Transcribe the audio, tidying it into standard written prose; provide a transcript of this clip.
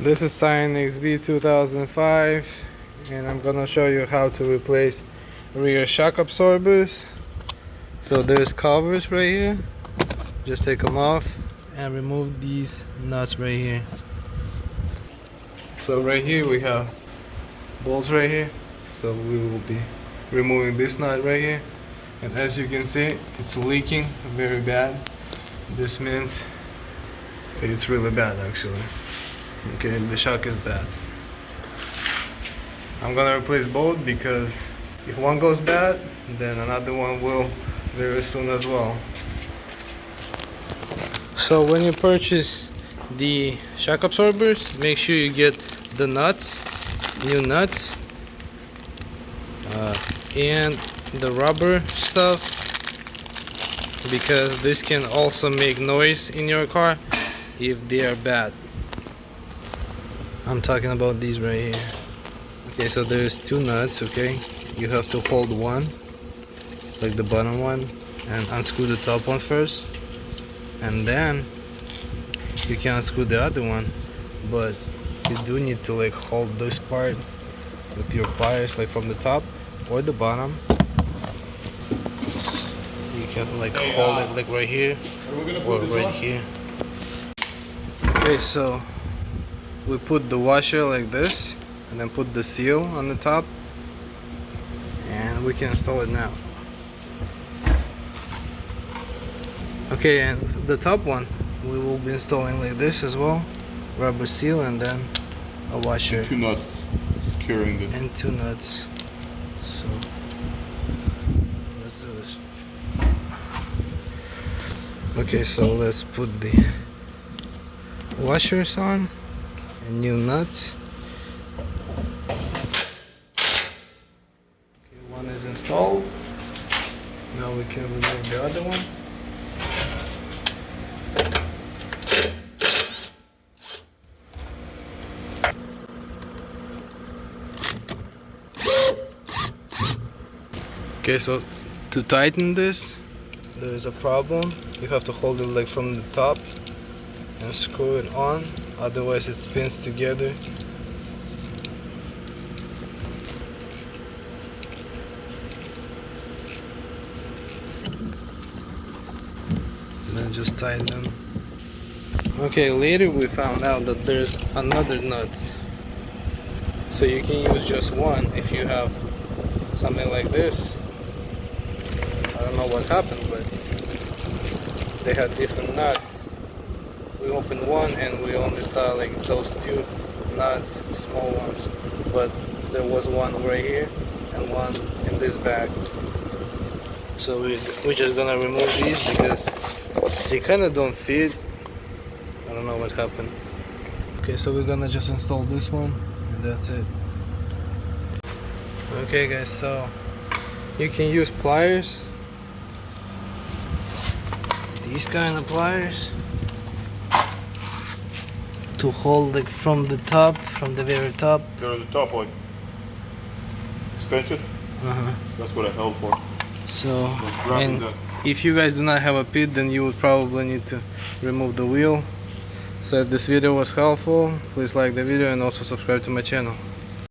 This is Scion XB 2005, and I'm gonna show you how to replace rear shock absorbers. So there's covers right here, just take them off and remove these nuts right here. So right here we have bolts right here, so we will be removing this nut right here, and as you can see it's leaking very bad. This means it's really bad actually. Okay, the shock is bad. I'm gonna replace both because if one goes bad, then another one will very soon as well. So when you purchase the shock absorbers, make sure you get the nuts, new nuts, and the rubber stuff, because this can also make noise in your car if they are bad. I'm talking about these right here. Okay, so there's two nuts, okay? You have to hold one, like the bottom one, and unscrew the top one first. And then you can unscrew the other one, but you do need to like hold this part with your pliers, like from the top or the bottom. You can like hold it like right here or right here. Okay, so we put the washer like this and then put the seal on the top, and we can install it now. Okay, and the top one we will be installing like this as well, rubber seal and then a washer. And two nuts securing it. And two nuts. So let's do this. Okay, so let's put the washers on and new nuts. Okay, one is installed. Now we can remove the other one. Okay, so to tighten this, there is a problem. You have to hold it like from the top and screw it on, otherwise it spins together. And then just tighten them. Okay, later we found out that there's another nut, so you can use just one if you have something like this. I don't know what happened, but they had different nuts. We opened one and we only saw like those two nuts, small ones, but there was one right here and one in this bag. So we're just gonna remove these because they kind of don't fit. I don't know what happened. Okay, so we're gonna just install this one and that's it. Okay guys, so you can use pliers, these kind of pliers, to hold like from the top, from the very top. There's a top one. Expansion? That's what I held for. So, and if you guys do not have a pit, then you would probably need to remove the wheel. So if this video was helpful, please like the video and also subscribe to my channel.